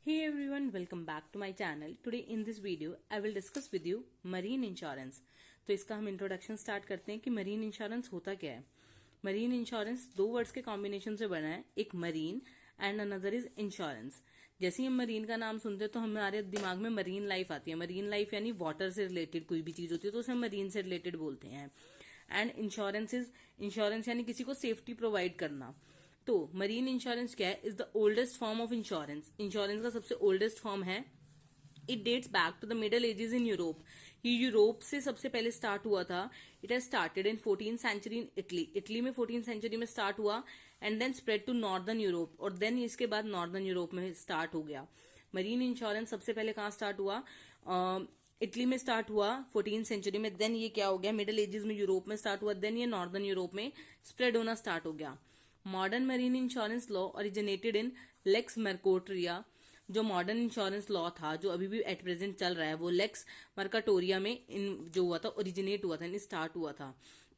Hey everyone, welcome back to my channel. Today in this video, I will discuss with you marine insurance. तो इसका हम introduction start करते हैं कि marine insurance होता क्या है। मरीन इंश्योरेंस दो वर्ड्स के कॉम्बिनेशन से बना है, एक marine and another is insurance. जैसे ही हम मरीन का नाम सुनते हैं तो हमारे दिमाग में मरीन लाइफ आती है। मरीन लाइफ यानी वाटर से रिलेटेड कोई भी चीज होती है तो उसे हम मरीन से रिलेटेड बोलते हैं। एंड इंश्योरेंस यानी किसी को सेफ्टी प्रोवाइड करना। तो मरीन इंश्योरेंस क्या है? Is the oldest form of insurance. Insurance का सबसे ओल्डेस्ट फॉर्म है। It dates back to the middle ages in Europe. ये यूरोप से सबसे पहले स्टार्ट हुआ था। It has started in 14th century in Italy. Italy में 14th सेंचुरी में स्टार्ट हुआ and then spread to northern Europe, और देन इसके बाद नॉर्दर्न यूरोप में स्टार्ट हो गया। मरीन इंश्योरेंस सबसे पहले कहाँ स्टार्ट हुआ? इटली में स्टार्ट हुआ 14th सेंचुरी में। देन ये क्या हो गया? मिडल एजेस में यूरोप में स्टार्ट हुआ, देन ये नॉर्दर्न यूरोप में स्प्रेड होना स्टार्ट हो गया। Modern marine insurance law originated in Lex Mercatoria. जो मॉडर्न इंश्योरेंस लॉ था जो अभी भी एट प्रेजेंट चल रहा है वो लेक्स मर्काटोरिया में इन जो हुआ था, ओरिजिनेट हुआ था, यानी स्टार्ट हुआ था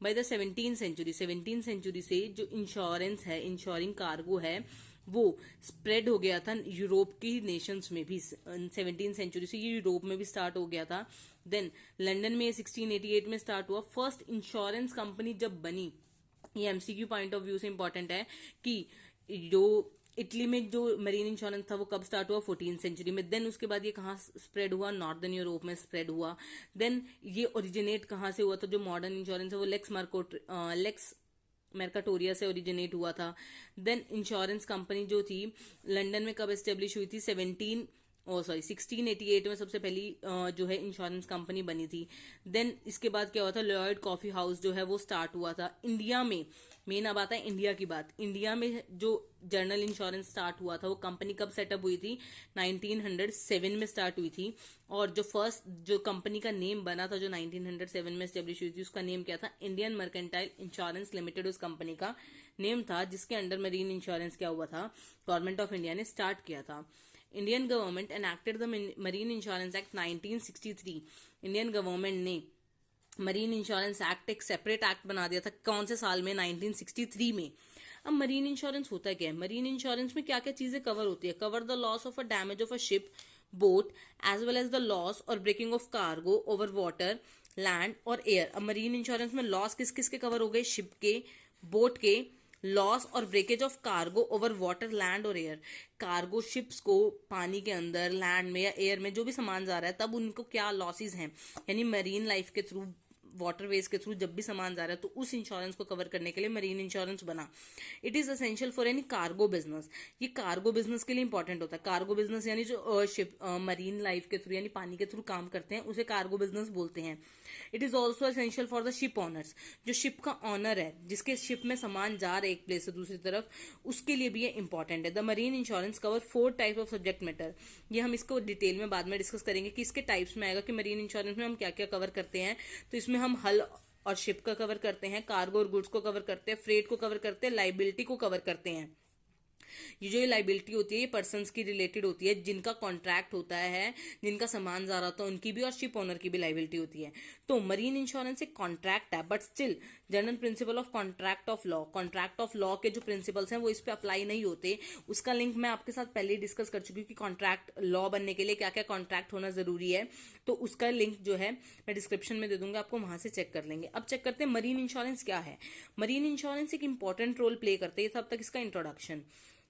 बाय द 17th सेंचुरी से जो इंश्योरेंस है, इंश्योरिंग कार्गो है, वो स्प्रेड हो गया था यूरोप की नेशंस में भी। 17th सेंचुरी से ये यूरोप में भी स्टार्ट हो गया था। देन लंदन में 1688 में स्टार्ट हुआ। फर्स्ट इंश्योरेंस कंपनी जब बनी, ये एमसीक्यू पॉइंट ऑफ व्यू से इंपॉर्टेंट है कि जो इटली में जो मरीन इंश्योरेंस था वो कब स्टार्ट हुआ? 14th सेंचुरी में। देन उसके बाद ये कहाँ स्प्रेड हुआ? नॉर्दर्न यूरोप में स्प्रेड हुआ। देन ये ओरिजिनेट कहाँ से हुआ था? जो मॉडर्न इंश्योरेंस है वो लेक्स मेर्काटोरिया से ओरिजिनेट हुआ था। देन इंश्योरेंस कंपनी जो थी लंदन में कब एस्टेब्लिश हुई थी? 1688 में सबसे पहली जो है इंश्योरेंस कंपनी बनी थी। देन इसके बाद क्या हुआ था? लॉयड कॉफी हाउस जो है वो स्टार्ट हुआ था इंडिया में। मेन अब आता है इंडिया की बात। इंडिया में जो जर्नल इंश्योरेंस स्टार्ट हुआ था वो कंपनी कब सेटअप हुई थी? 1907 में स्टार्ट हुई थी। और जो फर्स्ट जो कंपनी का नेम बना था जो 1907 में एस्टेब्लिश हुई थी उसका नेम क्या था? इंडियन मर्केंटाइल इंश्योरेंस लिमिटेड उस कंपनी का नेम था, जिसके अंडर मरीन इंश्योरेंस क्या हुआ था? गवर्नमेंट ऑफ इंडिया ने स्टार्ट किया था। Indian government enacted the Marine Insurance Act 1963। Indian government ने मरीन इंश्योरेंस एक्ट एक सेपरेट एक्ट बना दिया था। कौन से साल में? 1963 में। अब मरीन इंश्योरेंस होता क्या है? मरीन इंश्योरेंस में क्या क्या चीजें कवर होती है? Cover the loss of a damage of a ship, boat, as well as the loss और breaking of cargo over water, land और एयर। अब मरीन इंश्योरेंस में लॉस किस किस के कवर हो गए? शिप के, बोट के, लॉस और breakage of cargo over water, land और एयर। कार्गो शिप्स को पानी के अंदर, लैंड में या एयर में जो भी सामान जा रहा है तब उनको क्या लॉसेस हैं, यानी मरीन लाइफ के थ्रू, वाटरवेज के थ्रू जब भी सामान जा रहा है तो उस इंश्योरेंस को कवर करने के लिए मरीन इंश्योरेंस बना। It is essential for any cargo business. ये कार्गो बिजनेस के लिए इंपॉर्टेंट होता है। कार्गो बिजनेस यानी जो शिप मरीन लाइफ के थ्रू यानी पानी के थ्रू काम करते हैं उसे कार्गो बिजनेस बोलते हैं। It is also essential for the ship honours. जो शिप का ऑनर है, जिसके शिप में सामान जा रहा है एक प्लेस से दूसरी तरफ, उसके लिए भी ये इंपॉर्टेंट है। The Marine insurance cover 4 type of subject matter. ये हम इसको डिटेल में बाद में डिस्कस करेंगे कि इसके टाइप्स में आएगा कि मरीन इंश्योरेंस में हम क्या क्या कवर करते हैं। तो इसमें हम हल और शिप का कवर करते हैं, कार्गो और गुड्स को कवर करते हैं, फ्रेट को कवर करते हैं, लाइबिलिटी को कवर करते हैं। ये जो लाइबिलिटी होती है ये पर्सन्स की रिलेटेड होती है, जिनका कॉन्ट्रैक्ट होता है, जिनका सामान जा रहा होता है उनकी भी, और शिप ओनर की भी लाइबिलिटी होती है। तो मरीन इंश्योरेंस एक कॉन्ट्रैक्ट है, but still general principle of contract of law के जो प्रिंसिपल्स हैं वो इस पे अप्लाई नहीं होते। उसका लिंक मैं आपके साथ पहले ही डिस्कस कर चुकी हूँ कि कॉन्ट्रैक्ट लॉ बनने के लिए क्या क्या कॉन्ट्रैक्ट होना जरूरी है। तो उसका लिंक जो है मैं डिस्क्रिप्शन में दे दूंगा, आपको वहां से चेक कर लेंगे। अब चेक करते हैं मरीन इंश्योरेंस क्या है। मरीन इंश्योरेंस एक इंपॉर्टेंट रोल प्ले करते हैं, तब तक इसका इंट्रोडक्शन।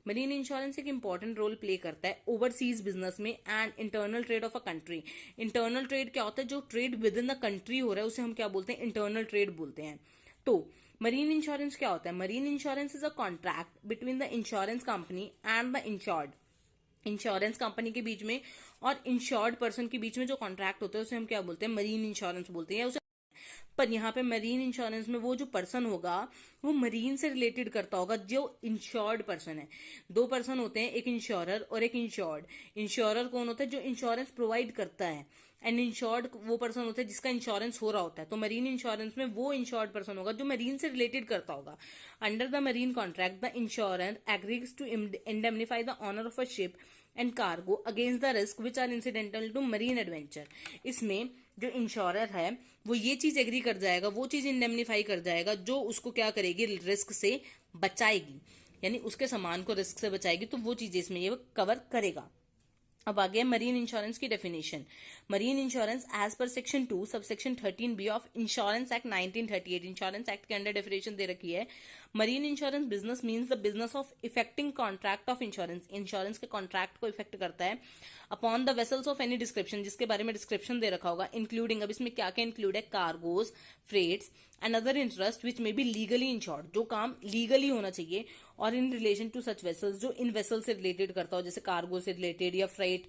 मरीन इंश्योरेंस एक इंपॉर्टेंट रोल प्ले करता है ओवरसीज बिजनेस में and internal trade of a country. Internal trade क्या होता है? जो trade with in the country हो रहा है उसे हम क्या बोलते हैं? इंटरनल ट्रेड बोलते हैं। तो मरीन इंश्योरेंस क्या होता है? Marine insurance is a contract between the insurance company and the insured. Insurance company के बीच में और इंश्योर्ड पर्सन के बीच में जो कॉन्ट्रैक्ट होता है उसे हम क्या बोलते हैं? मरीन इंश्योरेंस बोलते हैं। या उसे पर यहाँ पे मरीन इंश्योरेंस में वो जो पर्सन होगा वो मरीन से रिलेटेड करता होगा, जो इंश्योर्ड पर्सन है। दो पर्सन होते हैं, एक इंश्योरर और एक इंश्योर्ड। इंश्योरर कौन होता है? जो इंश्योरेंस प्रोवाइड करता है। एंड इंश्योर्ड वो पर्सन होता है जिसका इंश्योरेंस हो रहा होता है। तो मरीन इंश्योरेंस में वो इंश्योर्ड पर्सन होगा जो मरीन से रिलेटेड करता होगा। Under the marine contract the insurance agrees to indemnify the owner of a ship and cargo against the risk which are incidental to marine adventure. इसमें जो insurer है वो ये चीज एग्री कर जाएगा, वो चीज इंडेमनिफाई कर जाएगा जो उसको क्या करेगी? रिस्क से बचाएगी, यानी उसके सामान को रिस्क से बचाएगी। तो वो चीजें इसमें ये कवर करेगा। अब आगे मरीन इंश्योरेंस की definition. Marine insurance as per section 2 subsection 13B of insurance act 1938, insurance act के अंडर डेफिनेशन दे रखी है। Marine insurance business means the business of effecting contract of insurance, insurance के कॉन्ट्रैक्ट को इफेक्ट करता है upon the vessels of any description, जिसके बारे में डिस्क्रिप्शन दे रखा होगा, इंक्लूडिंग, अब इसमें क्या क्या इंक्लूड है, cargoes, freights and other interest which may be legally insured, जो काम लीगली होना चाहिए, और in relation to such vessels, जो इन वेसल से रिलेटेड करता हो, जैसे कार्गो से रिलेटेड या फ्रेट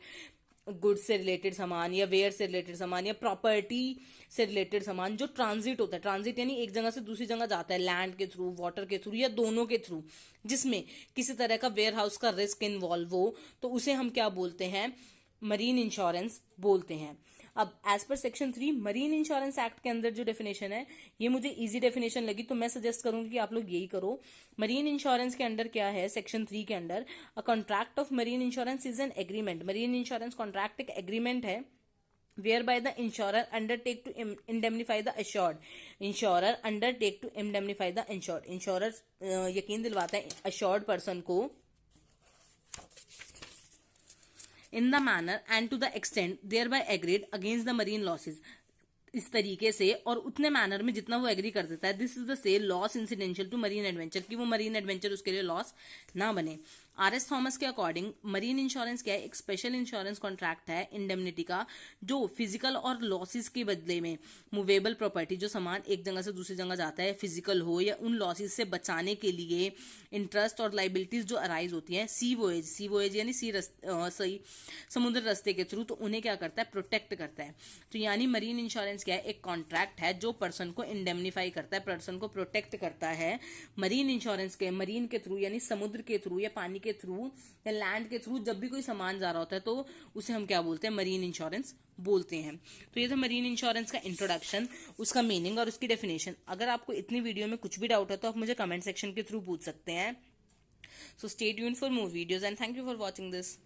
गुड्स से रिलेटेड सामान या वेयर से रिलेटेड सामान या प्रॉपर्टी से रिलेटेड सामान जो ट्रांजिट होता है, ट्रांजिट यानी एक जगह से दूसरी जगह जाता है, लैंड के थ्रू, वाटर के थ्रू या दोनों के थ्रू, जिसमें किसी तरह का वेयर हाउस का रिस्क इन्वॉल्व हो, तो उसे हम क्या बोलते हैं, मरीन इंश्योरेंस बोलते हैं। अब as per section 3 marine Insurance act के अंदर जो डेफिनेशन है, ये मुझे इजी डेफिनेशन लगी, तो मैं सजेस्ट करूंगी कि आप लोग यही करो। मरीन इंश्योरेंस के अंदर क्या है, सेक्शन 3 के अंदर, a contract of marine insurance is an agreement, marine insurance contract एक एग्रीमेंट है whereby the insurer undertake to indemnify the assured, insurer undertake to indemnify the insured, insurer यकीन दिलवाता है assured person को in the manner and to the extent thereby agreed against the marine losses, इस तरीके से और उतने मैनर में जितना वो एग्री कर देता है, this is the sale loss incidental to marine adventure, कि वो मरीन एडवेंचर उसके लिए लॉस ना बने। आर.एस. थॉमस के अकॉर्डिंग मरीन इंश्योरेंस क्या है, एक स्पेशल इंश्योरेंस कॉन्ट्रैक्ट है इंडेमनिटी का, जो फिजिकल और लॉसेस के बदले में मूवेबल प्रॉपर्टी, जो सामान एक जगह से दूसरी जगह जाता है, फिजिकल हो या उन लॉसेस से बचाने के लिए इंटरेस्ट और लाइबिलिटीज जो अराइज होती है सी वोएज यानी सही समुद्र रास्ते के थ्रू, तो उन्हें क्या करता है, प्रोटेक्ट करता है। तो यानी मरीन इंश्योरेंस क्या है, एक कॉन्ट्रैक्ट है जो पर्सन को इंडेमनीफाई करता है, पर्सन को प्रोटेक्ट करता है। मरीन इंश्योरेंस के मरीन के थ्रू यानी समुद्र के थ्रू या पानी के थ्रू या लैंड के थ्रू जब भी कोई सामान जा रहा होता है, तो उसे हम क्या बोलते हैं, मरीन इंश्योरेंस बोलते हैं। तो ये था मरीन इंश्योरेंस का इंट्रोडक्शन, उसका मीनिंग और उसकी डेफिनेशन। अगर आपको इतनी वीडियो में कुछ भी डाउट है तो आप मुझे कमेंट सेक्शन के थ्रू पूछ सकते हैं। So stay tuned for more videos and thank you for watching this.